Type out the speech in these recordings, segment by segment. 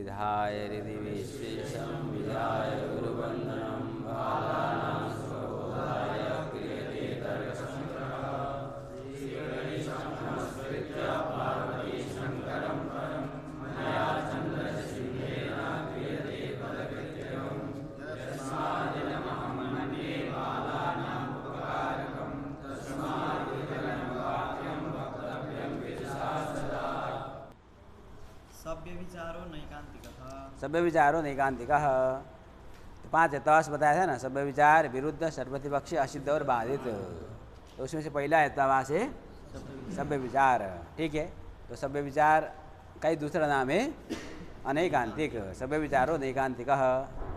विधाय हृदि विशेषं विधाय गुरुवन्दनं बालानां स्वबोधाय क्रियते तर्कसङ्ग्रहः श्रीगणेशमस्कृत्य पार्वतीशङ्करं परं मया चन्द्रसिंहेन क्रियते पदकृत्यं यस्मादिदमहं मन्ये बालानाम् उपकारकं तस्माद्विकलं वाक्यं वक्तव्यं विदुषा सदा। सभ्य विचारो नैकांतिकः। सभ्य विचारो नैकांतिकः। तो 5 एतवास बताया था ना, सभ्य विचार विरुद्ध सर्वप्रतिपक्षी असिद्ध और बाधित। तो उसमें से पहला एतवास है सभ्य विचार। ठीक है, तो सभ्य विचार का ही दूसरा नाम है अनैकांतिक। सभ्य विचारो नैकांतिकः,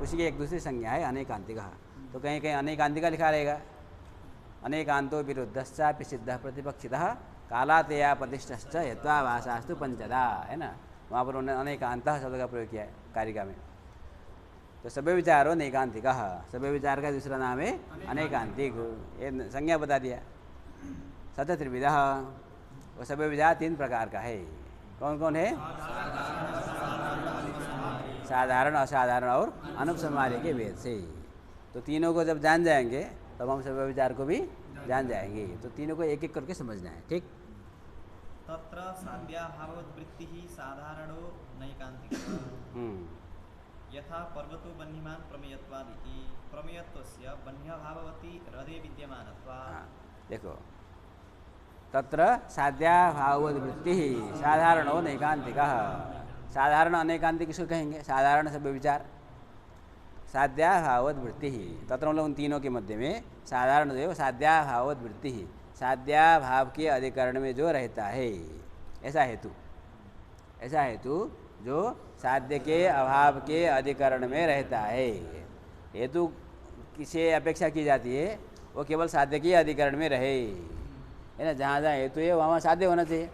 उसी की एक दूसरी संज्ञा है अनैकांतिकः। तो कहीं कहीं अनैकांतिका लिखा रहेगा। अनैकांतो विरुद्धश्चापि सिद्धः प्रतिपक्षितः कालातेया प्रतिष्ठश्च यत्वाभासास्तु पंचदा, है ना, वहाँ पर उन्होंने अनेकांतः शब्द का प्रयोग किया है कारिका में। तो सभ्य विचारो नैकांतिकः, सभ्य विचार का दूसरा नाम है अनैकांतिक। ये संज्ञा बता दिया। सच त्रिविधः, वो सभ्य विचार 3 प्रकार का है। कौन कौन है? साधारण, असाधारण और अनुपसंहार्य के भेद से। तो तीनों को जब जान जाएंगे तब हम सभ्य विचार को भी जान जाएंगे। तो तीनों को एक एक करके समझना है। ठीक। तत्र साध्याभाववद्वृत्तिः साधारणो नैकान्तिकः। यथा पर्वतो बह्निमान् प्रमेयत्वादिति प्रमेयत्वस्य बह्न्यभाववति हृदये विद्यमानत्वात्। देखो, तत्र साध्याभाववद्वृत्तिः साधारणो नैकान्तिकः। साधारण अनैकांतिक किसको कहेंगे? साधारण सभ्य विचार, साध्याभाववद्वृत्तिः। तत्र मतलब उन तीनों के मध्य में साधारण जो साध्याभाववद्वृत्तिः, साध्याभाव के अधिकरण में जो रहता है, ऐसा हेतु, ऐसा हेतु जो साध्य के अभाव के अधिकरण में रहता है। हेतु किसे अपेक्षा की जाती है? वो केवल साध्य के अधिकरण में रहे, है ना। जहाँ जहाँ हेतु है वहाँ साध्य होना चाहिए।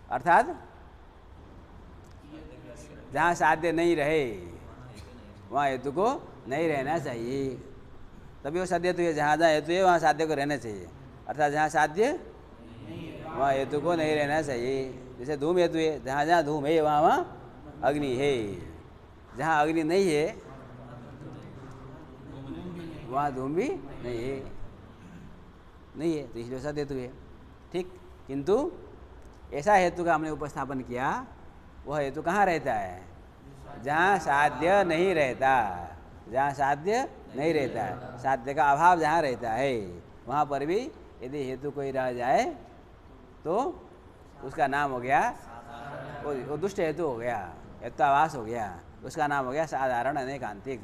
अर्थात जहाँ साध्य नहीं रहे वहाँ हेतु को नहीं रहना चाहिए, तभी वो साध्य हेतु है। जहाँ जहाँ हेतु है वहाँ साध्य को रहना चाहिए। अर्थात जहाँ साध्य वहाँ हेतु को नहीं रहना चाहिए। जैसे धूम हेतु है, जहाँ जहाँ धूम है वहाँ वहाँ अग्नि है। जहाँ अग्नि नहीं है वहाँ धूम भी नहीं है, नहीं है, तो इसलिए साध्य हेतु है। ठीक। किंतु ऐसा हेतु का हमने उपस्थापन किया, वह हेतु कहाँ रहता है? जहाँ साध्य नहीं रहता, जहाँ साध्य नहीं रहता, साध्य का अभाव जहाँ रहता है वहाँ पर भी यदि हेतु कोई रह जाए तो उसका नाम हो गया, वो दुष्ट हेतु हो गया, हेत्वाभास हो गया। उसका नाम हो गया साधारण अनैकांतिक।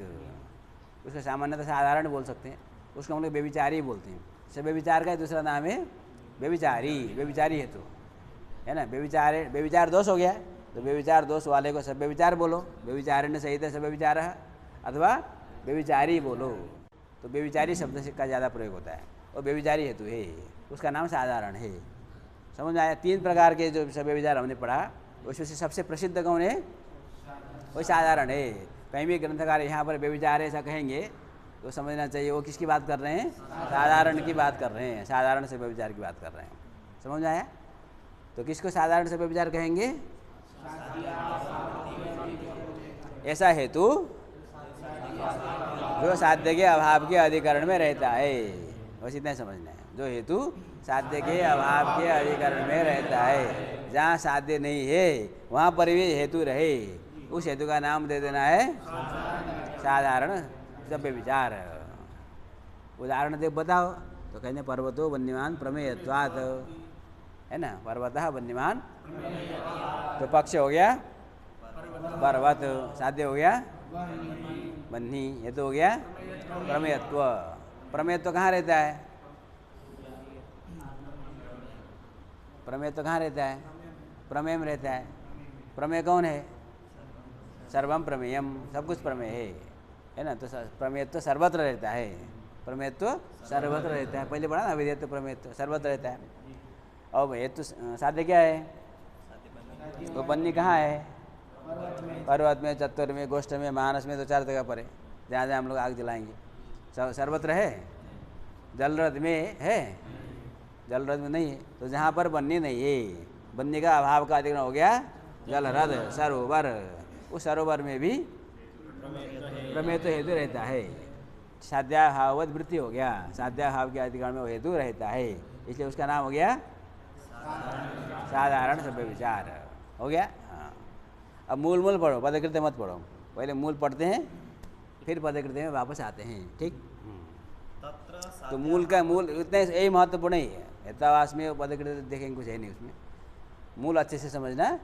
उसका सामान्यतः साधारण बोल सकते हैं, उसको हम लोग व्यभिचारी बोलते हैं। सब व्यभिचार का दूसरा नाम है व्यभिचारी, व्यभिचारी हेतु, है ना। व्यभिचार दोष हो गया तो व्यभिचार दोष वाले को सब व्यभिचार बोलो, व्यभिचारिण्य सहित सब व्यभिचार, अथवा व्यभिचारी बोलो। तो व्यभिचारी शब्द से का ज़्यादा प्रयोग होता है, और व्यभिचारी हेतु है, उसका नाम साधारण है। समझ में आया? 3 प्रकार के जो सब व्यभिचार हमने पढ़ा, उसमें से सबसे प्रसिद्ध कौन है? वो साधारण है। कहीं भी ग्रंथकार यहाँ पर व्यभिचार ऐसा कहेंगे तो समझना चाहिए वो किसकी बात कर रहे हैं? साधारण की बात कर रहे हैं, साधारण से व्यभिचार की बात कर रहे हैं। समझ में आया? तो किसको साधारण से व्यभिचार कहेंगे? ऐसा हेतु जो साध्य के अभाव के अधिकरण में रहता है, बस इतना समझना है। जो हेतु साध्य के अभाव के अधिकरण में रहता है, जहाँ साध्य नहीं है वहाँ पर भी हेतु रहे, उस हेतु का नाम दे देना है साधारण सभ्य विचार। उदाहरण दे बताओ तो कहते पर्वतो वन्यमान प्रमेयत्वात्, है ना। पर्वतः वन्यमान, तो पक्ष हो गया पर्वत, साध्य हो गया वन्नी, हेतु हो गया प्रमेयत्व। प्रमेयत्व कहाँ रहता है? प्रमेयत्व कहाँ रहता है? प्रमेय में रहता है। प्रमेय कौन है? सर्वम प्रमेयम, सब कुछ प्रमेय है ना। तो प्रमेयत्व सर्वत्र रहता है, प्रमेयत्व सर्वत्र रहता है। पहले पढ़ा ना, अविधेयत्व प्रमेयत्व सर्वत्र रहता है। और हेतु साध्य क्या है? वो बन्नी कहाँ है? पर्वत में, चत्वर में, गोष्ठ में, मानस में, तो 4 जगह पर है जहाँ जहाँ हम लोग आग जलाएंगे। सर्वत्र है। जलरथ में है? जलरथ में नहीं है। तो जहाँ पर बन्नी नहीं है, बन्नी का अभाव का अधिकरण हो गया जलरथ, सरोवर, उस सरोवर में भी प्रमेय तो हेतु रहता है। साध्याभाववत वृत्ति हो गया, साध्याभाव के अधिकरण में वो हेतु रहता है, इसलिए उसका नाम हो गया साधारण सभ्य विचार हो गया। हाँ, अब मूल मूल पढ़ो, पदकृत्य मत पढ़ो, पहले मूल पढ़ते हैं फिर पदकृत्य में वापस आते हैं। ठीक, तो मूल का मूल इतने यही महत्वपूर्ण ही है। हेतावास में पदकृत्य देखेंगे कुछ है नहीं उसमें, मूल अच्छे से समझना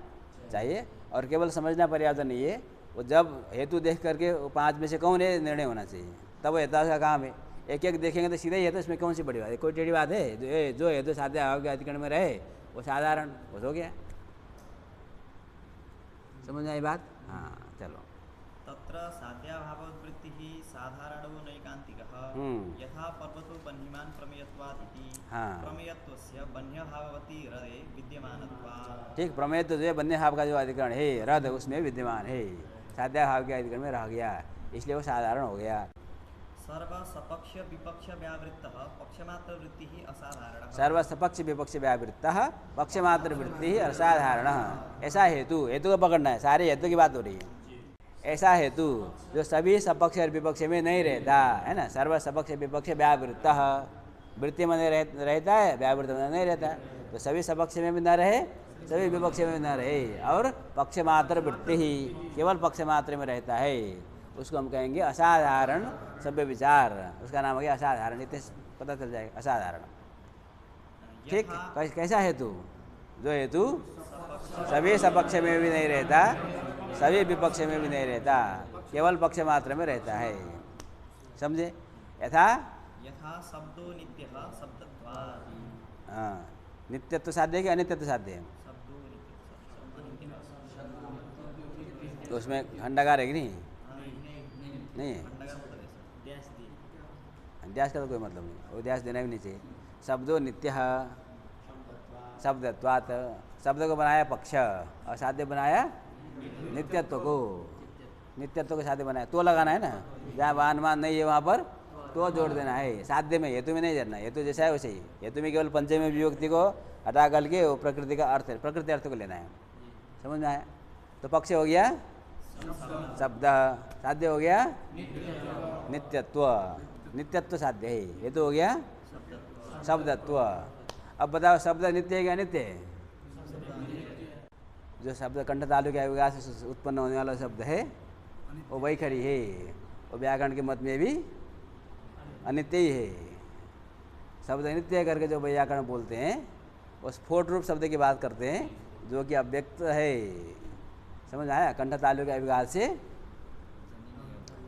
चाहिए और केवल समझना पर्याप्त नहीं है, वो जब हेतु देख करके वो 5 में से कौन है निर्णय होना चाहिए, तब वो हेतावास का काम है। एक एक देखेंगे तो सीधा ही है, तो इसमें कौन सी बड़ी बात है, कोई टेढ़ी बात है। जो हेतु साध्याभाव के अधिकरण में रहे वो साधारण हो गया। समझ में आई बात? हाँ चलो। तत्र साध्याभाववृत्तिः साधारणो नैकान्तिकः यथा पर्वतो बह्निमान् प्रमेयत्वादिति प्रमेयत्वस्य बन्यभाववति हृदये विद्यमानत्वात्। ठीक, प्रमेय तो जो है बन्य भाव का जो अधिकरण है रद उसमें विद्यमान है, साध्याभाव के अधिकरण में रह गया, इसलिए वो साधारण हो गया। सर्व सपक्ष विपक्ष व्यावृत्तः पक्षमात्र वृत्तिः असाधारणः। सर्व सपक्ष विपक्ष व्यावृत्तः पक्षमात्र वृत्तिः असाधारणः। ऐसा हेतु, हेतु को पकड़ना है, सारे हेतु की बात हो रही है। ऐसा हेतु जो सभी सपक्ष और विपक्ष में नहीं रहता है ना, सर्व सपक्ष विपक्ष व्यावृत्तः, वृत्ति में रहता है, व्यावृत्त में नहीं रहता, तो सभी सपक्ष में भी न रहे सभी विपक्ष में भी न रहे, और पक्षमात्र वृत्ति ही केवल पक्षमात्र में रहता है, उसको हम कहेंगे असाधारण सभ्य विचार। उसका नाम हो गया असाधारण, इतने पता चल जाएगा असाधारण। ठीक, कैसा हेतु? जो हेतु सभी सपक्ष में भी नहीं रहता, सभी विपक्ष में भी नहीं रहता, केवल पक्ष मात्र में रहता है। समझे? यथा शब्दो नित्यः शब्दत्वात्। हाँ, नित्यत्व साध्य है कि अनित्यत्व साध्य है? तो उसमें खंडाकार है कि नहीं? नहीं है, अध्यास का तो कोई मतलब नहीं, वो अध्यास देना भी नहीं चाहिए। शब्दो नित्यः शब्दत्वात्, शब्द को बनाया पक्ष और साध्य बनाया नित्यत्व को, नित्यत्व को साध्य बनाया, तो लगाना है ना, जहाँ वाहन मान नहीं है वहाँ पर तो जोड़ देना है, साध्य में, हेतु में नहीं जोड़ना। हेतु जैसा है वैसे ही, हेतु में केवल पंचमी विभक्ति को हटा करके वो प्रकृति का अर्थ, प्रकृति अर्थ को लेना है। समझ में आया? तो पक्ष हो गया शब्द, साध्य हो गया नित्यत्व, नित्यत्व साध्य है, हेतु हो गया शब्दत्व। अब बताओ शब्द नित्य है क्या अनित्य है? जो शब्द कंठ तालु के विकास से उत्पन्न होने वाला शब्द है वो वैखरी है, वो व्याकरण के मत में भी अनित्य ही है। शब्द नित्य करके जो व्याकरण बोलते हैं वो स्फोट रूप शब्द की बात करते हैं जो कि अव्यक्त है। समझ आया? कंठ तालु के विकास से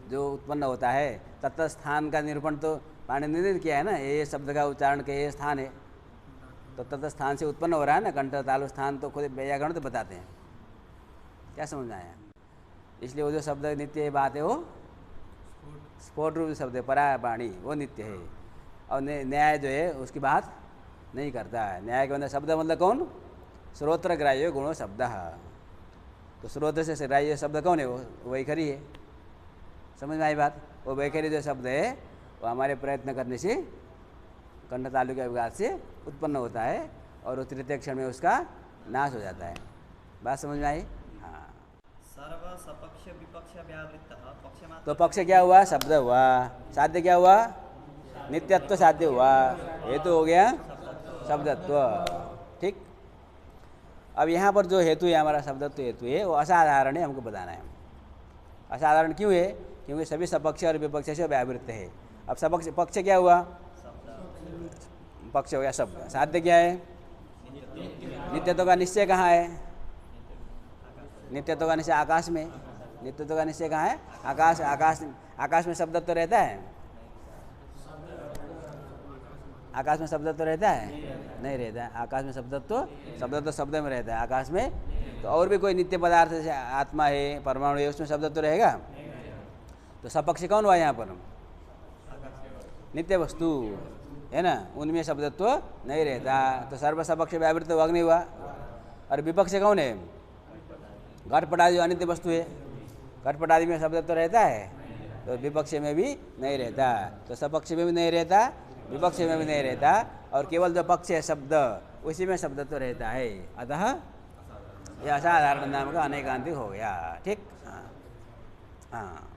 जो उत्पन्न होता है, तत्त स्थान का निरूपण तो पाणिनि ने किया है ना, ये शब्द का उच्चारण के ये स्थान है, तो तत्त स्थान से उत्पन्न हो रहा है ना, कंठ तालु स्थान तो खुद व्याकरण तो बताते हैं। क्या समझ में आया? इसलिए वो जो शब्द नित्य बात है वो स्फोट रूप शब्द है, पराय वाणी वो नित्य है, और न्याय जो है उसकी बात नहीं करता है। न्याय के अंदर शब्द मतलब कौन? श्रोत्र ग्राह्य गुणो शब्द, तो श्रोत्र से ग्राह्य शब्द कौन है? वो वैखरी है। समझ में आई बात? वो वैखरी जो शब्द है वो हमारे प्रयत्न करने से कंठ तालु के विकास से उत्पन्न होता है और वो तृतीय क्षण में उसका नाश हो जाता है। बात समझ में आई? हाँ। सर्व सपक्ष विपक्ष व्यावृत्तः पक्षमात्र, तो पक्ष क्या हुआ? शब्द हुआ। साध्य क्या हुआ? नित्यत्व साध्य हुआ। हेतु हो गया शब्दत्व। ठीक, अब यहाँ पर जो हेतु है हमारा शब्दत्व हेतु है वो असाधारण है, हमको बताना है। असाधारण क्यों है? क्योंकि सभी सपक्ष और विपक्ष से व्यावृत्त है। अब सपक्ष पक्ष क्या हुआ? पक्ष हो गया शब्द। साध्य क्या है? नित्यत्व का निश्चय कहाँ है? नित्यत्व का निश्चय आकाश में। नित्यत्व का निश्चय कहाँ है? आकाश। आकाश में शब्दत्व रहता है? आकाश में शब्दत्व रहता है? नहीं रहता है। आकाश में शब्दत्व शब्द में रहता है। आकाश में तो और भी कोई नित्य पदार्थ जैसे आत्मा है, परमाणु है, उसमें शब्दत्व रहेगा? तो सपक्ष कौन हुआ यहाँ पर? नित्य वस्तु है ना, उनमें शब्दत्व नहीं रहता, तो सर्व सपक्ष व्यावृत्त अग्नि हुआ। और विपक्ष कौन है? घटपट आदि अनित्य वस्तु है, घटपट आदि में शब्दत्व रहता है, तो विपक्ष में भी नहीं रहता। तो सपक्ष में भी नहीं रहता, विपक्ष में भी नहीं रहता, और केवल जो पक्ष है शब्द उसी में शब्दत्व रहता है, अतः यह असाधारण नाम का अनेकांतिक हो गया। ठीक, हाँ हाँ।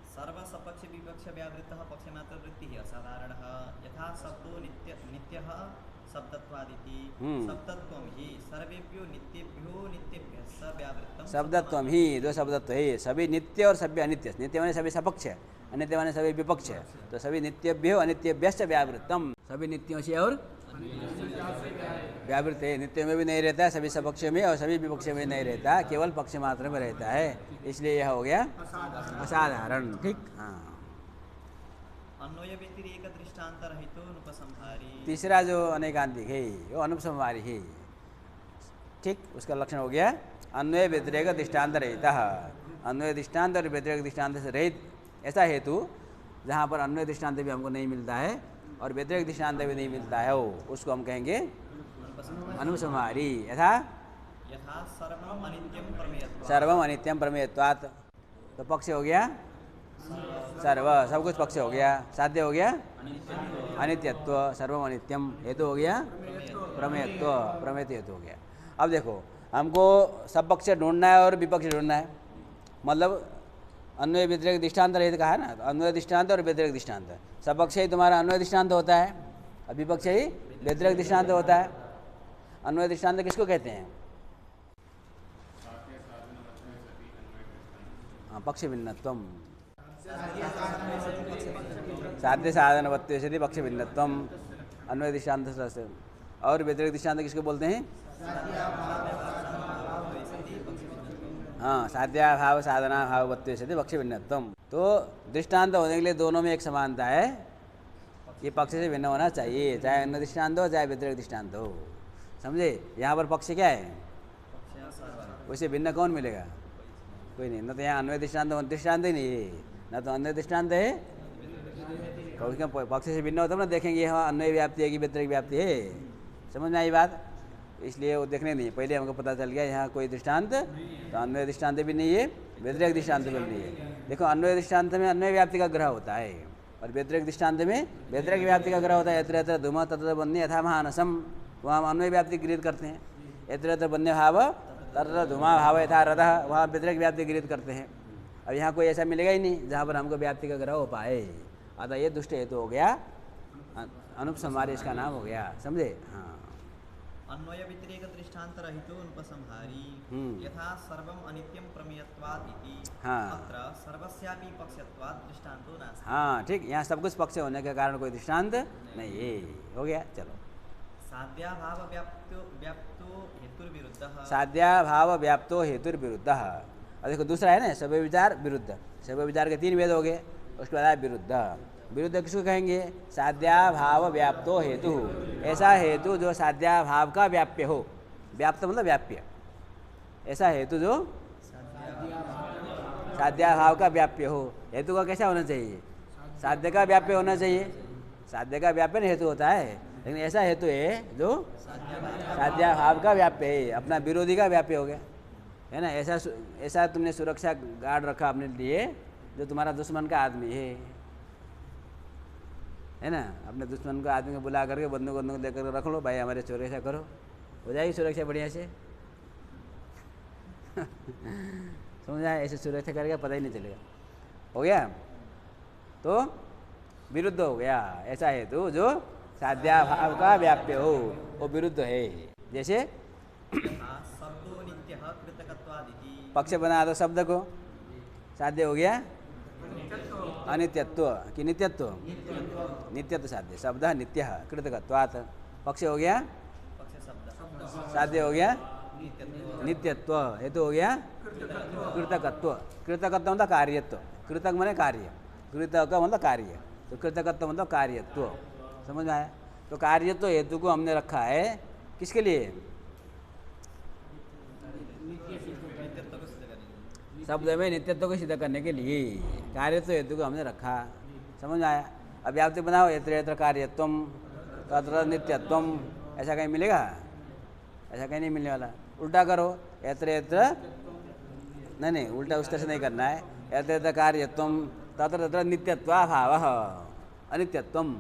सर्वसपक्ष विपक्ष व्यावृत्तः पक्षमात्र वृत्तिः असाधारणः यथा शब्दो नित्यः शब्दत्वादिति शब्दत्वं हि सर्वेभ्यो नित्येभ्यो नित्येभ्यः व्यावृत्तम् शब्दत्वम ही, दो शब्दत्व है, सभी नित्य और सभी अनित्य। नित्य माने सभी सपक्ष, अनित्य माने सभी विपक्ष। तो सभी नित्यभ्यो अनित्यभ्यश्च व्यावृत्तम, सभी नित्यों से और व्यावृत है। नित्य में भी नहीं रहता है, सभी सपक्ष में और सभी विपक्ष में नहीं रहता, केवल पक्ष मात्र में रहता है, इसलिए यह हो गया असाधारण। ठीक, हाँ। अन्वय व्यतिरेक दृष्टांत रहितो अनुपसंहारी। तीसरा जो अनेकांतिक है वो अनुपसंहारी है। ठीक, उसका लक्षण हो गया अन्वय व्यतिरेक दृष्टांत रहित। अन्वय दृष्टांत और व्यतिरेक दृष्टांत से रहित ऐसा हेतु जहाँ पर अन्वय दृष्टांत भी हमको नहीं मिलता है और व्यतिरेक दृष्टांत भी नहीं मिलता है, वो उसको हम कहेंगे अनुपसंहारी। यथा सर्वम अनित्यम प्रमेयत्वात्। सर्वम अनित्यम प्रमेयत्वात्, तो पक्ष हो गया सर्व, सब कुछ पक्ष हो गया। साध्य हो गया अनित्यत्व, सर्वम अनित्यम हेतु हो गया प्रमेयत्व, प्रमेयत्व हेतु हो गया। अब देखो हमको सब पक्ष ढूंढना है और विपक्ष ढूंढना है, मतलब अन्वय व्यतिरेक दृष्टांत रहित कहा है ना, तो अन्वय दृष्टांत और व्यतिरेक दृष्टांत। सपक्ष ही तुम्हारा अन्वय दृष्टांत होता है और विपक्ष ही व्यतिरेक दृष्टांत होता है। अन्वय दृष्टांत किसको कहते हैं? हाँ, पक्ष भिन्नत्वम, साध्य साधनवत्व से पक्ष भिन्नत्वम अन्वय दृष्टांत। और व्यतिरेक दृष्टांत किसको बोलते हैं? हाँ, साध्याभाव साधना भाववत्व से पक्ष भिन्नत्वम। तो दृष्टांत होने के लिए दोनों में एक समानता है, ये पक्ष से भिन्न होना चाहिए, चाहे अन्य दृष्टांत हो चाहे व्यतिरेक दृष्टांत हो। समझे? यहाँ पर पक्ष क्या है, उसे भिन्न कौन मिलेगा? कोई नहीं। न तो यहाँ अन्वय दृष्टांत दृष्टांत ही नहीं है, न तो अन्य दृष्टांत है, उसका पक्ष से भिन्न होता है ना, देखेंगे यहाँ अन्वय व्याप्ति है कि व्यतिरेक व्याप्ति है। समझ में आई बात? इसलिए वो देखने नहीं, पहले हमको पता चल गया यहाँ कोई दृष्टांत, तो अन्वय दृष्टांत भी नहीं है, व्यतिरेक दृष्टांत भी नहीं है। देखो अन्वय दृष्टांत में अन्वय व्याप्ति का ग्रह होता है और व्यतिरेक दृष्टांत में व्यतिरेक व्याप्ति का ग्रह होता है। यत्र यत्र धूम तत्र बन्य यथा महानसम, वहाँ हम अन्वय व्याप्ति गृहीत करते हैं। यत्र यत्र बन्य भाव तत्र धूमा भाव यथा रथः, वहाँ व्यतिरेक व्याप्ति गृहीत करते हैं। अब यहाँ कोई ऐसा मिलेगा ही नहीं जहाँ पर हमको व्याप्ति का ग्रह हो पाए, अतः ये दुष्ट हेतु हो गया, अनुपसंहारी इसका नाम हो गया। समझे? हाँ। अन्वय व्यतिरेक दृष्टांत रहितो अनुपसंहारी यथा सर्वम अनित्यम प्रमेयत्वात् इति। हाँ। अत्र सर्वस्यापि पक्षत्वात् दृष्टांतो नास्ति। हाँ ठीक, यहाँ सब कुछ पक्ष होने के कारण कोई दृष्टांत नहीं है। हो गया, चलो। साध्याभाव व्याप्तो हेतुर्विरुद्धः। साध्याभाव व्याप्तो हेतुर्विरुद्धः। और देखो दूसरा है ना, सभ्य विचार विरुद्ध। सभ्य विचार के 3 भेद हो गए, उसके बाद आया विरुद्ध। विरुद्ध किसको कहेंगे? साध्याभाव व्याप्तो हेतु, ऐसा हेतु जो साध्याभाव का व्याप्य हो। व्याप्त मतलब व्याप्य, ऐसा हेतु जो साध्याभाव का व्याप्य हो। हेतु का कैसा होना चाहिए? साध्य का व्याप्य होना चाहिए। साध्य का व्याप्य हेतु होता है, लेकिन ऐसा हेतु है जो साध्याभाव का व्याप्य है, अपना विरोधी का व्याप्य हो गया, है ना। ऐसा तुमने सुरक्षा गार्ड रखा अपने लिए जो तुम्हारा दुश्मन का आदमी है ना। अपने दुश्मन को आदमी को बुला करके बंदूक लेकर रख लो, भाई हमारे सुरक्षा करो, हो जाएगी सुरक्षा बढ़िया से। समझा? ऐसे सुरक्षा करेगा पता ही नहीं चलेगा। हो गया, तो विरुद्ध हो गया। ऐसा हेतु जो साध्याभाव का व्याप्य हो, वो विरुद्ध है। जैसे शब्दो नित्यः कृतकत्वादिति। पक्ष बना दो शब्द को, साध्य हो गया अनित्यत्व कि नित्यत्व? नित्यत्व साध्य। शब्द नित्य कृतकत्वात्, पक्ष हो गया साध्य, हो गया नित्यत्व, हेतु हो गया कृतकत्व। कृतकत्व मतलब कार्यत्व। कृतक माने कार्य, कृतक मतलब कार्य, तो कृतकत्व मतलब कार्यत्व। समझ में आया? तो कार्यत्व हेतु को हमने रखा है किसके लिए? शब्द में नित्यत्व को सिद्ध करने के लिए कार्यत्व हेतु को हमने रखा। समझ में आया? अब व्याप्ति बनाओ, यत्र यत्र कार्यत्वम तत्र नित्यत्वम, ऐसा कहीं मिलेगा? ऐसा कहीं नहीं मिलने वाला। उल्टा करो, यत्र यत्र, नहीं उल्टा उस तरह से नहीं करना है। यत्र यत्र कार्यत्वम तत्र तत्र नित्यत्वाभावः अनित्यत्वम,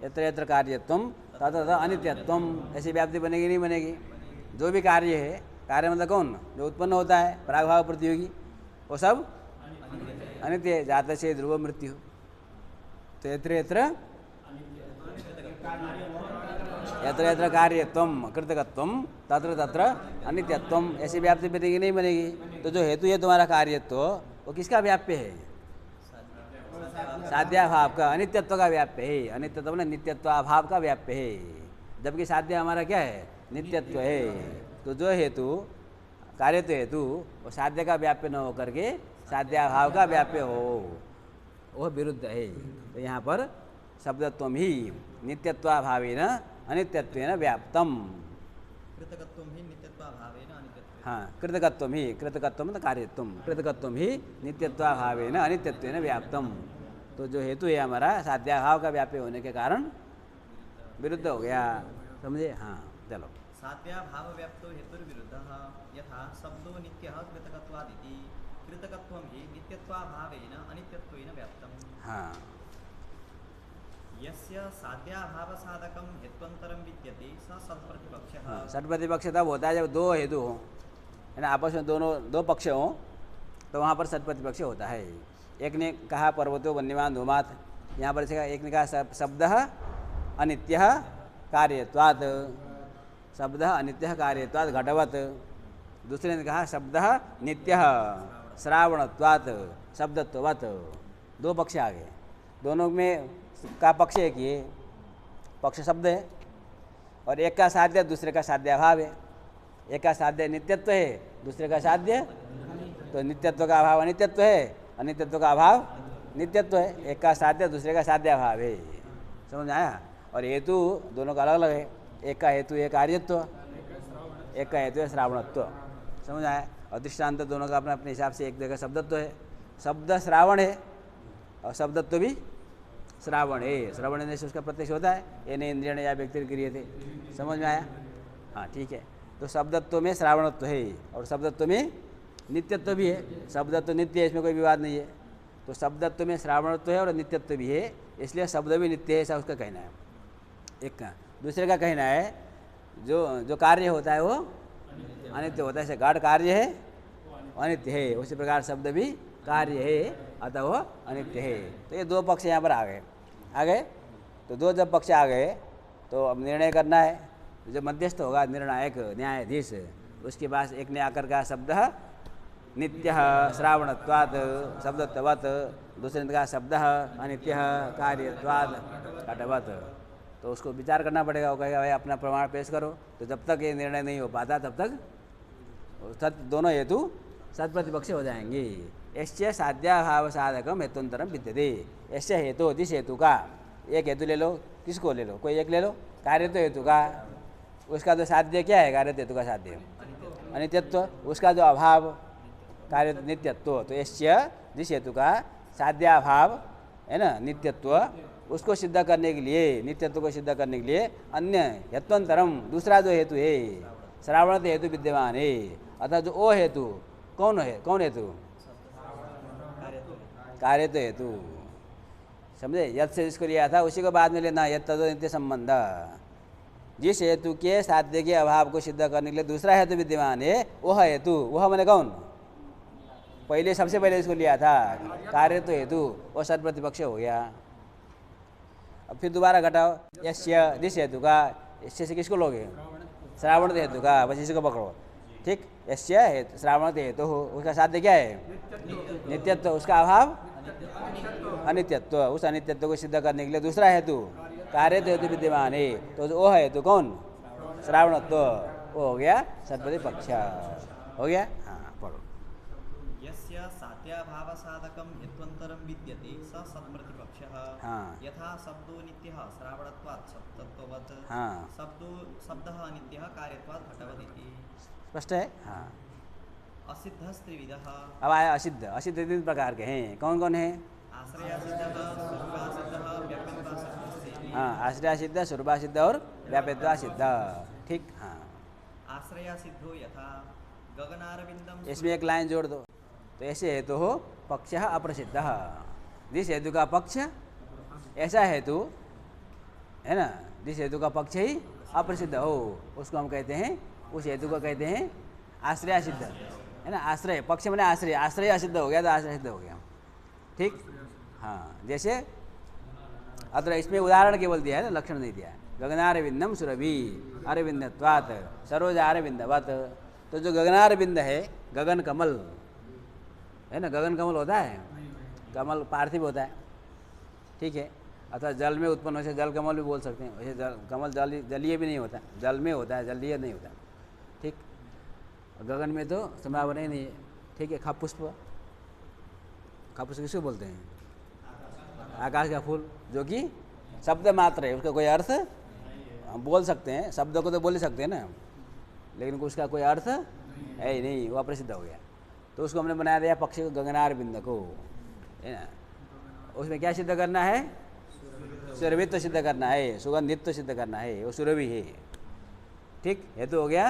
यत्र यत्र कार्यत्वम तत्र तत्र अनित्यत्वम, ऐसी व्याप्ति बनेगी नहीं बनेगी? जो भी कार्य है कार्य मतलब कौन, जो उत्पन्न होता है प्रागभाव प्रतियोगी, वो सब अनित्य है। जात से ध्रुव मृत्यु, तो यत्र यत्र यत्र यत्र कार्यत्वम कृतकत्वम तत्र तत्र अनित्यत्वम, ऐसी व्याप्ति बनेगी नहीं बनेगी। तो जो हेतु है तुम्हारा कार्यत्व, वो किसका व्याप्य है, साध्याभाव का, अनित्यत्व का व्याप्य है। अनित्यत्व मतलब नित्यत्वाभाव का व्याप्य है, जबकि साध्य हमारा क्या है, नित्यत्व है। तो जो हेतु कार्यत्व हेतु वो साध्य का व्याप्य न होकर के साध्याभाव का व्याप्य हो, वह विरुद्ध है। तो यहाँ पर शब्दत्वम ही नित्यत्वाभावेन अनित्यत्वेन व्याप्तम। कृतकत्वम ही नित्यत्वाभावेन अनित्यत्वेन। हाँ, कृतकत्वम ही, कृतकत्वम मतलब कार्यत्वम, कृतकत्वम ही नित्यत्वाभावेन अनित्यत्वेन व्याप्तम। तो जो हेतु है हमारा साध्याभाव का व्याप्य होने के कारण विरुद्ध हो गया, समझे। हाँ चलो। साध्याभाव व्याप्तो हेतुर्विरुद्धः यथा शब्दो नित्यः कृतकत्वादिति कृतकत्वं हि नित्यत्वाभावेन अनित्यत्वेन व्याप्तम्। हाँ, यस्य साध्याभाव साधकं हेत्वन्तरं विद्यते स सत्प्रतिपक्षः। हाँ, सत्प्रतिपक्ष तब होता है जब दो हेतु हो, है ना, आपस में दोनों दो पक्ष हों, तो वहाँ पर सत्प्रतिपक्ष होता है। एक ने कहा पर्वतो वन्यमान धूमात, यहाँ पर एक ने कहा शब्द अनित्य कार्यत्वात्, शब्द अनित्य कार्यत्वात् घटवत्। दूसरे ने कहा शब्द नित्य श्रावणत्वात् शब्दत्ववत्। दो पक्ष आ गए, दोनों में का पक्ष एक ही है, पक्ष शब्द है, और एक का साध्य दूसरे का साध्याभाव है। एक का साध्य नित्यत्व है, दूसरे का साध्य, तो नित्यत्व का अभाव अनित्यत्व है, अनित्यत्व का अभाव नित्यत्व है। एक का साध्य दूसरे का साध्याभाव है, समझ आया। और हेतु दोनों का अलग अलग है, एक का हेतु है कार्यत्व, एक का हेतु है श्रावणत्व, समझ आया। और दृष्टांत दोनों का अपने अपने हिसाब से, एक जगह शब्दत्व है, शब्द श्रावण है और शब्दत्व भी श्रावण है। श्रवण से उसका प्रत्यक्ष होता है, ये नहीं इंद्रिय ने या व्यक्ति क्रिय थे, समझ में आया। हाँ ठीक है। तो शब्दत्व में श्रावणत्व है और शब्दत्व में नित्यत्व भी है। शब्दत्व नित्य है, इसमें कोई विवाद नहीं है। तो शब्दत्व में श्रावणत्व है और नित्यत्व भी है, इसलिए शब्द भी नित्य है, ऐसा उसका कहना है एक का। दूसरे का कहना है जो कार्य होता है वो अनित्य होता है, जैसे घट कार्य है अनित्य है, उसी प्रकार शब्द भी कार्य है, अतः वो अनित्य है। तो ये दो पक्ष यहाँ पर आ गए। तो दो जब पक्ष आ गए तो अब निर्णय करना है। जो मध्यस्थ होगा निर्णायक न्यायाधीश, उसके पास एक ने आकर कहा शब्द नित्य श्रावणत्वात् शब्दत्ववत्, दूसरे ने कहा शब्द अनित्य कार्यत्वात् घटवत्। तो उसको विचार करना पड़ेगा, वो कहेगा भाई अपना प्रमाण पेश करो। तो जब तक ये निर्णय नहीं हो पाता तब तक दोनों हेतु सत्प्रतिपक्ष हो जाएंगे। ऐसे साध्याभाव साधकम हेतुंतरम विद्यते। ऐसे हेतु, जिस हेतु का एक हेतु ले लो, किसको ले लो, कोई एक ले लो, कार्य तो हेतु का, उसका जो साध्य क्या है, कार्य हेतु का साध्य अनित्यत्व, उसका जो अभाव कार्य नित्यत्व। तो ऐसे जिस हेतु का साध्याभाव है ना, नित्यत्व, उसको सिद्ध करने के लिए, नित्यत्व को सिद्ध करने के लिए अन्य हेत्वंतरम, दूसरा जो हेतु है श्रावण हेतु विद्यमान है। अतः जो ओ हेतु कौन है, कौन हेतु, कार्य तो हेतु, समझे। यद से जिसको लिया था उसी को बाद में लेना, यद तदो नित्य संबंध। जिस हेतु के साध्य के अभाव को सिद्ध करने के लिए दूसरा हेतु विद्यमान है, वह हेतु, वह मैंने कौन, पहले सबसे पहले इसको लिया था कार्य तो हेतु, वो सत्प्रतिपक्ष हो गया। अब फिर दोबारा घटाओ, यस्य जिस हेतु का, इससे से किसको लोगे, श्रावण हेतु का, बस इसी को पकड़ो, ठीक। यस्य हेतु श्रावण हेतु हो, उसका साध्य क्या है, नित्यत्व, उसका अभाव अनित्यत्व। उस अनित्यत्व को सिद्ध करने के लिए दूसरा हेतु कार्य तो हेतु विद्यमान है, तो वो हेतु कौन, श्रावणत्व, वो हो गया सत्प्रतिपक्ष, हो गया। हाँ पढ़ो। यस्य साध्याभाव साधकं हेत्वन्तरं विद्यते स सत्प्रतिपक्षः। हाँ। यथा शब्दो नित्यः श्रावणत्वात् शब्दत्ववत्। हाँ, शब्दः अनित्यः कार्यत्वात् घटवत् इति। स्पष्ट है। हाँ, असिद्धस्त्रिविधः। अब आया असिद्ध। असिद्ध तीन प्रकार के हैं, कौन कौन है, आश्रयासिद्धः, स्वरूपासिद्धः, व्याप्यत्वासिद्धः। हाँ, आश्रयासिद्ध, स्वरूपासिद्ध और व्याप्यत्वासिद्ध, ठीक। हाँ, आश्रयासिद्धो यथा गगनारविंदम। इसमें एक लाइन जोड़ दो। तो ऐसे हेतु हो पक्ष अप्रसिद्ध, जिस हेतु का पक्ष ऐसा हेतु है ना, जिस हेतु का पक्ष ही अप्रसिद्ध हो, उसको हम कहते हैं, उस हेतु को कहते हैं आश्रय सिद्ध है ना, आश्रय पक्ष मैंने आश्रय, आश्रय असिद्ध हो गया तो आश्रय सिद्ध हो गया, ठीक। हाँ, जैसे अत्र इसमें उदाहरण केवल दिया है ना, लक्षण नहीं दिया है। गगनारविंदम सुरभि अरविंदत्वात् सरोजारविंदवत, तो जो गगनारविंद है, गगन कमल है ना, गगन कमल होता है, कमल पार्थिव होता है, ठीक है, अथवा जल में उत्पन्न हो, जल कमल भी बोल सकते हैं। वैसे जल कमल जलीय भी नहीं होता, जल में होता है, जलीय नहीं होता, ठीक। गगन में तो संभावना ही नहीं है, ठीक है। खपुष्प, खपुष्प किसको बोलते हैं? आकाश का फूल, जो कि शब्द मात्र है, उसका कोई अर्थ हम बोल सकते हैं, शब्द को तो बोल ही सकते हैं ना, लेकिन उसका कोई अर्थ है ही नहीं, वो अप्रसिद्ध हो गया। तो उसको हमने बना दिया पक्षी को, गगनार बिंद को, है ना। उसमें क्या सिद्ध करना है? सुरभित्व सिद्ध करना है, सुगंधित्व सिद्ध करना है, वो सुरभि है, ठीक। हेतु हो गया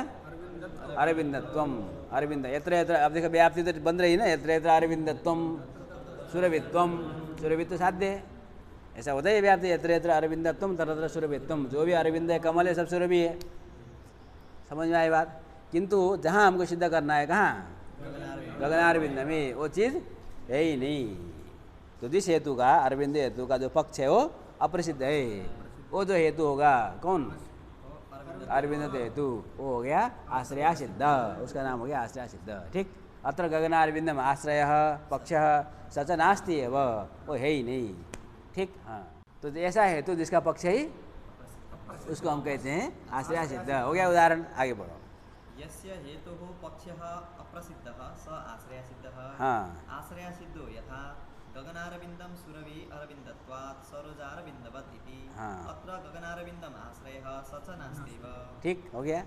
अरविंदत्वम, अरविंद यत्र यत्र, अब देखो व्याप्ति तो बंद रही ना, यत्र यत्र अरविंदत्वम सुरभित्वम, सुरभित्व साध्य है, ऐसा होता है व्याप्ति, यत्र यत्र अरविंदत्वम तत्र सुरभित्वम, जो भी अरविंद है, कमल है, सब सुरभि है, समझ में आई बात। किंतु जहाँ हमको सिद्ध करना है, कहाँ? गगनारविंद में, वो चीज़ है ही नहीं। तो जिस हेतु का, अरविंद हेतु का जो पक्ष है वो अप्रसिद्ध है, वो जो हेतु होगा कौन? अरविंद हेतु, वो हो गया आश्रया सिद्ध, उसका नाम हो गया आश्रया सिद्ध, ठीक। अत्र गगनारविंदम आश्रय पक्ष सच नास्ति है, वो है ही नहीं, ठीक। हाँ, तो ऐसा हेतु जिसका पक्ष ही, उसको हम कहते हैं आश्रया सिद्ध, हो गया उदाहरण। आगे बढ़ो। यस्य हेतुः पक्षः अप्रसिद्धः स आश्रय सिद्धः। हाँ, आश्रय सिद्धो यथा गगनारविंदम सुरभि अरविंदत्वात् सरोजारविंदवत् इति। हाँ। अत्र गगनारविंदम आश्रयः स च नास्त्येव। ठीक हो गया।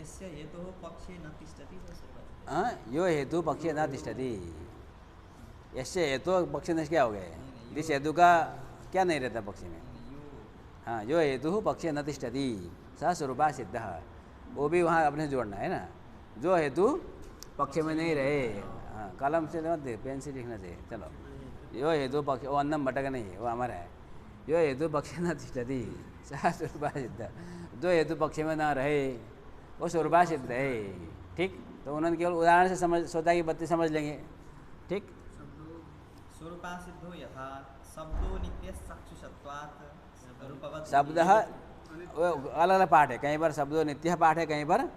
यस्य हेतुः पक्षे न तिष्ठति स सर्वत्र। हाँ, यो हेतु पक्षे न तिष्ठति, यस्य हेतु पक्ष में क्या हो गया? जिस हेतु का क्या नहीं रहता पक्ष में। हाँ, जो हेतु पक्षे न तिष्ठति स स्वरूपा सिद्ध, वो भी वहाँ अपने जोड़ना है ना। जो हेतु पक्ष में नहीं रहे, हाँ, कलम से मत दे, पेन से लिखना चाहिए। चलो, यो हेतु पक्ष, वो अन्नम भटक नहीं है, वो हमारा है। यो हेतु पक्ष न तिष्ठति स स्वरूपा सिद्ध, जो हेतु पक्ष में न रहे वो स्वरूपा सिद्ध है, ठीक। तो उन्होंने केवल उदाहरण से समझ, सोचा कि बत्ती समझ लेंगे, ठीक। स्वरूपा सिद्धो यथा शब्दो नित्य साक्षुषत्वात् रूपवत्। शब्द अलग अलग पाठ है, कहीं पर शब्दों नित्य पाठ है, कहीं पर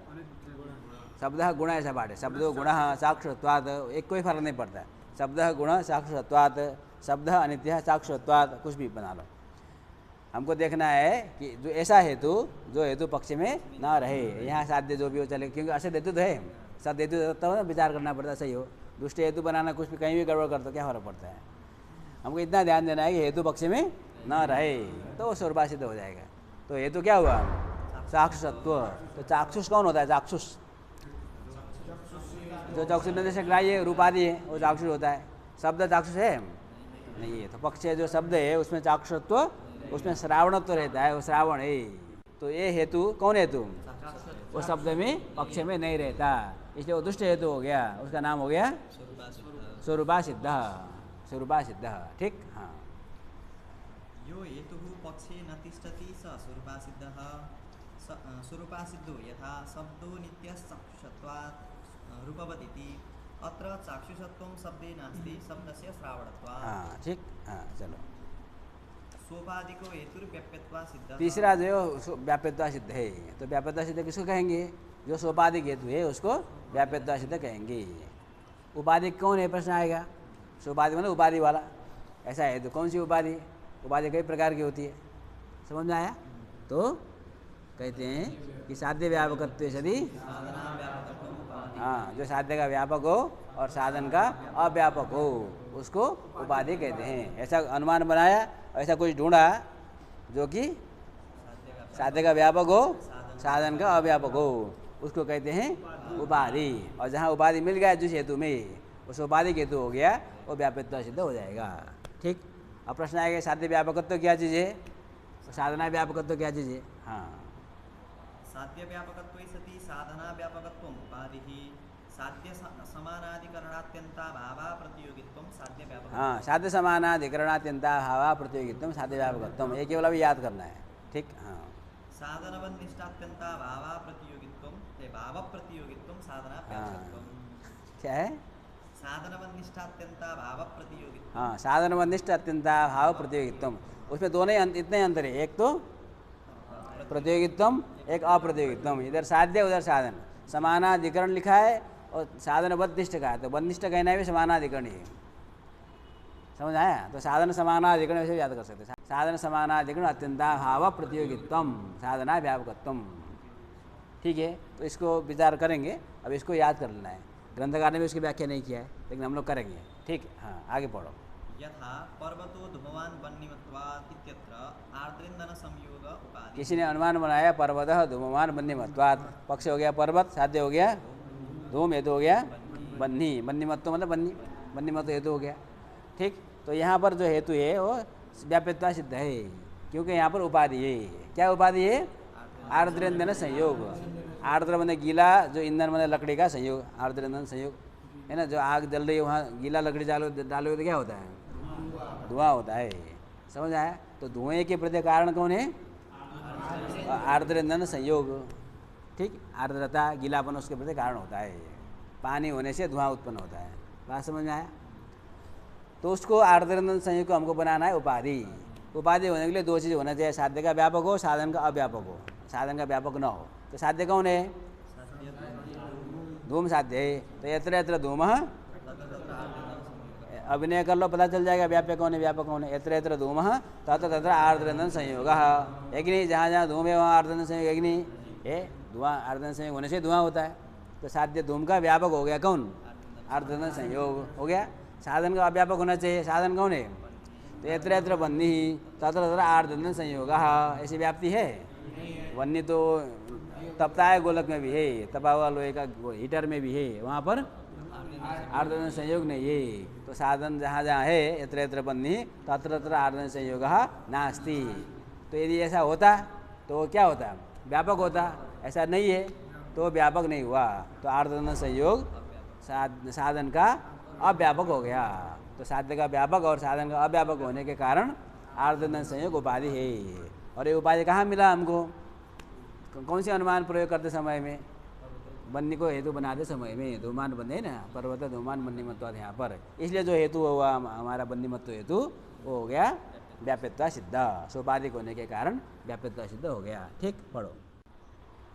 शब्द गुण ऐसा पाठ है। शब्दों गुण साक्षुषत्वात्, एक कोई फर्क नहीं पड़ता है। शब्द गुण साक्षुषत्वात्, शब्द अनित्य साक्षुषत्वात्, कुछ भी बना लो। हमको देखना है कि जो ऐसा हेतु जो हेतु पक्ष में ना रहे, यहाँ साध्य जो भी हो चले, क्योंकि असद हेतु तो है, सद हेतु तब ना विचार करना पड़ता, सही हो। दुष्ट हेतु बनाना, कुछ भी कहीं भी गड़बड़ कर दो, क्या फर्क पड़ता है। हमको इतना ध्यान देना है कि हेतु पक्ष में ना रहे, तो वो स्वरूपा सिद्ध हो जाएगा। तो हेतु क्या हुआ? चाक्षुषत्व। तो चाक्षुष कौन होता है? चाक्षुष जो चाक्षुष निर्देशक ग्राह्य रूपादि है, वो चाक्षुष होता है। शब्द चाक्षुष है नहीं है, तो पक्ष जो शब्द है उसमें चाक्षुषत्व, उसमें श्रावणत्व रहता है, वो श्रावण है। तो ये हेतु कौन हेतु? वो शब्द में पक्ष में नहीं रहता, इसलिए वो दुष्ट हेतु हो गया, उसका नाम हो गया स्वरूपा सिद्ध, स्वरूपा सिद्ध, ठीक। हाँ, यो हेतुः पक्षे न तिष्ठति स स्वरूपा सिद्धः। स्वरूपा सिद्धो यथा शब्दो नित्यः चाक्षुषत्वात् रूपवत् इति। अत्र चाक्षुषत्वं शब्दे नास्ति, शब्दस्य श्रावणत्वात्। हाँ, ठीक। हाँ, चलो। सोपाधिको हेतुर्व्याप्यत्वा सिद्ध। तीसरा जो है व्याप्यत्वा सिद्ध है, तो व्याप्यत्वा सिद्ध किसको कहेंगे? जो सोपाधिक हेतु है उसको व्याप्यत्वा सिद्ध कहेंगे। उपाधिक कौन है? प्रश्न आएगा। सोपाधिक मतलब उपाधि वाला, ऐसा है तो कौन सी उपाधि? उपाधि कई प्रकार की होती है, समझ में आया? तो कहते हैं कि साध्य व्यापकत्व सदी, हाँ, जो साध्य का व्यापक हो और साधन का अव्यापक हो उसको उपाधि कहते हैं। ऐसा अनुमान बनाया, ऐसा कुछ ढूंढा जो कि साध्य का व्यापक हो, साधन का अव्यापक हो, उसको कहते हैं उपाधि। और जहाँ उपाधि मिल गया जिस हेतु में, उस उपाधि हेतु हो गया, वो व्याप्यत्व सिद्ध हो जाएगा, ठीक। अब प्रश्न आएगा साध्य व्यापकत्व क्या चीज़ है, साधना व्यापकत्व क्या चीज़ है? हाँ, साध्य व्यापकत्व सति साधना व्यापकत्व उपाधिः। साध्य समानाधिकरणात्यंताभावा प्रतियोगित्वं साध्य व्यापकत्वम्। हाँ, साध्य समानाधिकरणात्यंताभावा प्रतियोगित्वं साध्य व्यापकत्वम्, ये केवल अभी याद करना है, ठीक। हाँ, साधनबन्धिष्टात्यंताभावा प्रतियोगित्वं भाव प्रतियोगित्वं साधना हाँ। व्यापकत्वं। क्या है? साधनवन्निष्ठात्यंता भाव प्रतियोगित्वं। हाँ, साधनवनिष्ठ अत्यंता भाव प्रतियोगित्वम, उसमें दोनों ही इतने ही अंतर है, एक तो प्रतियोगित्वम, एक अप्रतियोगित्वम। इधर साध्य उधर साधन, समानाधिकरण लिखा है और साधन बद्निष्ठ का है, तो बद्निष्ठ कहना भी समानाधिकरण ही है। समझ आया? तो साधन समानाधिकरण वैसे याद कर सकते हैं। साधन समानाधिकरण अत्यंता भाव प्रतियोगित्वम साधना व्यापकत्वम। ठीक है, तो इसको विचार करेंगे, अब इसको याद कर लेना है। ग्रंथकार ने भी उसकी व्याख्या नहीं किया है, लेकिन हम लोग करेंगे। ठीक है, हाँ आगे पढ़ो। यथा पर्वतो धूमवान वह्निमत्वात् इत्यत्र आर्द्रेन्दन संयोग उपाधि। किसी ने अनुमान बनाया पर्वत धूमवान बन्नीमत्वात्, पक्ष हो गया पर्वत, साध्य हो गया धूम, हेतु हो गया बन्नी, बन्नीमत्व मतलब बन्नी, बन्नीमत्व हेतु हो गया। ठीक, तो यहाँ पर जो हेतु है वो व्याप्यता सिद्ध है, क्योंकि यहाँ पर उपाधि है। क्या उपाधि है? आर्द्र ईंधन संयोग। आर्द्र बने गीला, जो ईंधन बने लकड़ी का संयोग, आर्द्र ईंधन संयोग है ना। जो आग जल रही है वहाँ गीला लकड़ी डालोगे तो क्या होता है? धुआं होता है। समझ आया? तो धुएं के प्रति कारण कौन है? आर्द्र ईंधन संयोग। ठीक, आर्द्रता गीलापन उसके प्रति कारण होता है। पानी होने से धुआं उत्पन्न होता है। बात समझ में आया? तो उसको आर्द्र ईंधन संयोग को हमको बनाना है उपाधि। उपाधि होने के लिए दो चीज़ होना चाहिए, साध्य का व्यापक हो, साधन का अव्यापक हो। साधन का व्यापक न हो तो साध्य कौन है? धूम साध्य है। तो यत्र यत्र धूम, अभिनय कर लो पता चल जाएगा व्यापक कौन है व्यापक कौन है। यत्र यत्र धूम तत्र तत्र आर्द्रंदन संयोग है कि नहीं? जहाँ जहाँ धूम है वहाँ आर्द्रंदन संयोग है कि नहीं? ये धुआं, आर्द्रंदन संयोग होने से धुआं होता है। तो साध्य धूम का व्यापक हो गया कौन? आर्द्रंदन संयोग हो गया। साधन का अव्यापक होना चाहिए, साधन कौन है? तो यत्र यत्र बन्नी तत्र तत्र आर्द्रंदन संयोग, ऐसी व्याप्ति है? वन्नी तो तपता है, गोलक में भी है, तपा हुआ लोहे का हीटर में भी है, वहाँ पर आर्द्रंदन संयोग नहीं है। तो साधन जहाँ जहाँ है यत्र यत्र बन्नी तत्र तत्र आर्द्रंदन संयोग नास्ति। तो यदि ऐसा होता तो क्या होता? व्यापक होता। ऐसा नहीं है तो व्यापक नहीं हुआ, तो आर्द्रंदन संयोग साधन का अव्यापक हो गया। तो साध्य का व्यापक और साधन का अव्यापक होने के कारण आर्द्रंदन संयोग उपाधि है। और ये उपाधि कहाँ मिला हमको? कौन से अनुमान प्रयोग करते समय में? बन्नी को हेतु बनाते समय में। धूमान बन्नी है ना, पर्वत धूमान बन्नीमत्वात् यहाँ पर, इसलिए जो हेतु हुआ हमारा बन्नीमत्व हेतु वो हो गया व्याप्यता सिद्ध। सोपाधिक होने के कारण व्याप्यता सिद्ध हो गया। ठीक, पढ़ो।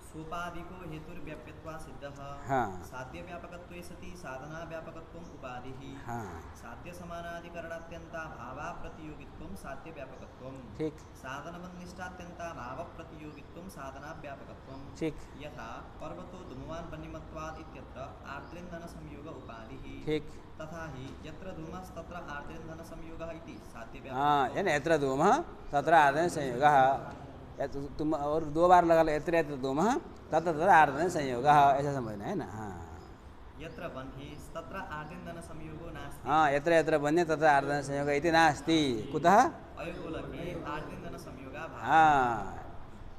सोपाधिको हेतुर्व्याप्यत्वा सिद्धः। हाँ। साध्य व्यापकत्वे सति साधना व्यापकत्वं उपाधिः। हाँ, साध्य समानाधिकरणात्यंता भावा प्रतियोगित्वं साध्य व्यापकत्वं। ठीक साधनवन्निष्ठात्यंता भाव प्रतियोगित्वं साधना व्यापकत्वं। ठीक यथा पर्वतो धूमवान् वह्निमत्वात् इत्यत्र आर्द्रेन्दन संयोग उपाधिः। ठीक। तथा हि यत्र धूमस्तत्र आर्द्रेन्दन संयोगः इति साध्य हाँ, व्यापकत्वं। यानी यत्र धूम तत्र आर्द्रंदन संयोग। तुम और दो बार लगा लो, यत्र यत्र धूम तत्र तत्र आर्द्रंदन संयोग, ऐसा समझना है ना। हाँ यत्र बन्हि तत्र आर्द्रेन्दन संयोगो नास्ति। हाँ, यत्र यत्र बन्य तत्र आर्द्रंदन संयोग इति नास्ति। कुतः? अयोगोलके आर्द्रेन्दन संयोगः भावः। हाँ,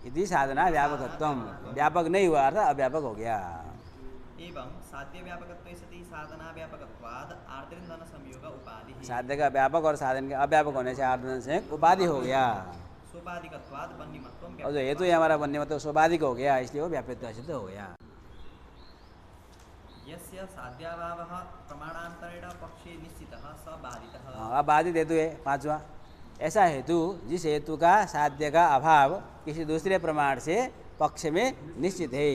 इति साधना व्यापकत्वम, व्यापक नहीं हुआ अर्थात अव्यापक हो गया। एवं साध्य व्यापकत्वे सति साधना व्यापकत्वाद् आर्द्रेन्दन संयोग उपाधिः। साध्य का व्यापक और साधन के अव्यापक होने से आर्द्रंदन संयोग उपाधि हो गया। सोपाधिकत्वाद् बन्नीमत्वं। और जो हेतु है हमारा बन्नीमत्व सोपाधिक हो गया, इसलिए वो व्याप्यता सिद्ध हो गया। यस्य साध्याभावः प्रमाणान्तरेण पक्षे निश्चितः स बाधितः। अब बाधित हेतु है पांचवा, ऐसा हेतु जिस हेतु का साध्य का अभाव किसी दूसरे प्रमाण से पक्ष में निश्चित है।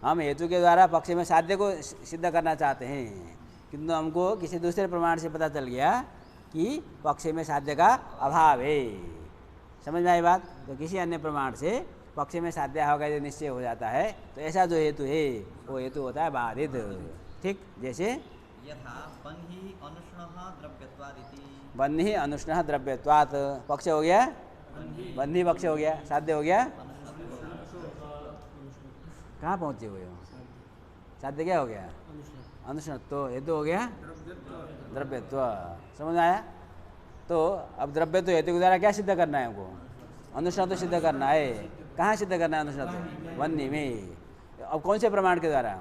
हम हेतु के द्वारा पक्ष में साध्य को सिद्ध करना चाहते हैं, किंतु हमको किसी दूसरे प्रमाण से पता चल गया कि पक्ष में साध्य का अभाव है। समझ में आई बात? तो किसी अन्य प्रमाण से पक्ष में साध्य अभाव का यदि निश्चय हो जाता है तो ऐसा जो हेतु है वो हेतु होता है बाधित। ठीक, जैसे यथा बन्हि अनुष्णः द्रव्यत्वादिति। बन्ही अनुष्णः द्रव्यत्वात्, पक्ष हो गया बन्ही, पक्ष हो गया, साध्य हो गया। कहाँ पहुँचे हुए हो? साध्य क्या हो गया? अनुष्णत्व। हेतु हो गया द्रव्यत्व। समझ आया? तो अब द्रव्यत्व हेतु के द्वारा क्या सिद्ध करना है हमको? अनुष्णत्व सिद्ध करना है। कहाँ सिद्ध करना है अनुष्णत्व? बन्ही में। अब कौन से प्रमाण के द्वारा?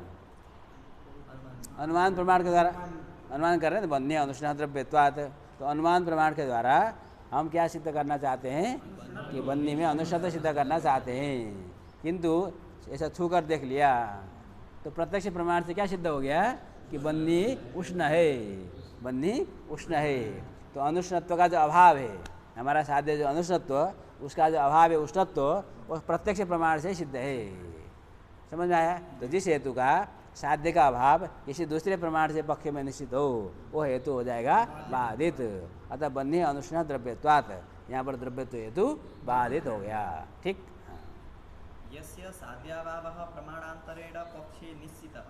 अनुमान प्रमाण के द्वारा अनुमान कर रहे हैं, बन्ही अनुष्णः द्रव्यत्वात्। तो अनुमान प्रमाण के द्वारा हम क्या सिद्ध करना चाहते हैं कि बन्ही में अनुष्णत्व सिद्ध करना चाहते हैं, किंतु ऐसा छू कर देख लिया तो प्रत्यक्ष प्रमाण से क्या सिद्ध हो गया कि बन्नी उष्ण है, बन्नी उष्ण है। तो अनुष्णत्व का जो अभाव है, हमारा साध्य जो अनुष्णत्व, उसका जो अभाव है उष्णत्व, वो प्रत्यक्ष प्रमाण से सिद्ध है। समझ में आया? तो जिस हेतु का साध्य का अभाव किसी दूसरे प्रमाण से पक्ष में निश्चित हो, वो हेतु हो जाएगा बाधित। अतः बन्ही अनुष्ण द्रव्यत्वात्, यहाँ पर द्रव्यत्व हेतु बाधित हो गया। ठीक। यस्य साध्याभावः प्रमाणान्तरेण पक्षे निश्चितः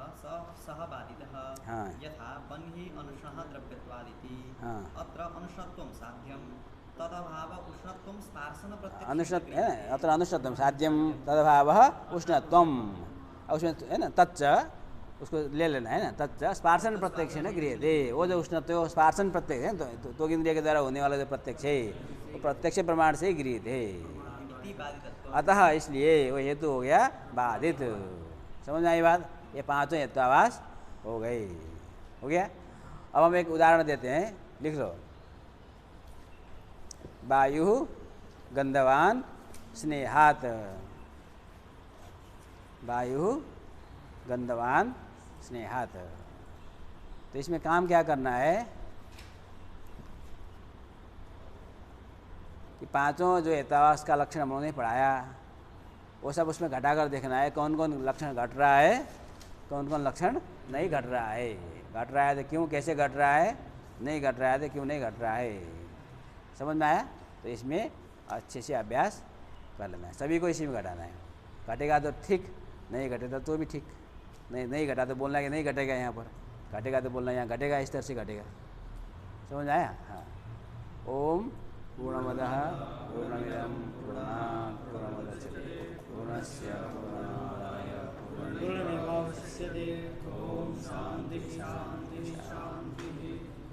सः बाधितः। हाँ। यथा बन्ही अनुष्णः द्रव्यत्वादिति। हाँ। अत्र अनुष्णत्वं साध्यं तदभाव उष्णत्वं स्पार्शन प्रत्यक्ष। अनुष्णत्व है ना, अत्र अनुष्णत्वं साध्यं तदभावः उष्णत्वं, उष्ण है ना, तच्च उसको ले लेना है ना, तच्च स्पार्शन प्रत्यक्ष न गृह्यते। वो जो उष्णत्व वो स्पार्शन प्रत्यक्ष है, तो इंद्रिय के द्वारा होने वाला जो प्रत्यक्ष है वो प्रत्यक्ष प्रमाण से ही गृहीत है। अतः इसलिए वो हेतु हो गया बाधित। समझ में आई बात? ये पांचों हेत्वाभास हो गए, हो गया। अब हम एक उदाहरण देते हैं, लिख लो। वायु गंधवान स्नेहात, वायु गंधवान स्नेहात। तो इसमें काम क्या करना है कि पांचों जो हेत्वाभास का लक्षण हमने पढ़ाया वो सब उसमें घटाकर देखना है, कौन कौन लक्षण घट रहा है, कौन कौन लक्षण नहीं घट रहा है। घट रहा है तो क्यों, कैसे घट रहा है, नहीं घट रहा है तो क्यों नहीं घट रहा है। समझ में आया? तो इसमें अच्छे से अभ्यास कर लेना है, सभी को इसी में घटाना है। घटेगा तो ठीक, नहीं घटेगा तो भी ठीक। नहीं घटा तो बोलना कि नहीं घटेगा, यहाँ पर घटेगा तो बोलना यहाँ घटेगा, इस तरह से घटेगा। समझ आया? हाँ। ओम पूर्णमदः पूर्णमिदं पूर्णात् पूर्णमुदच्यते पूर्णस्य पूर्णमादाय पूर्णमेवावशिष्यते। ओम शांति शांति।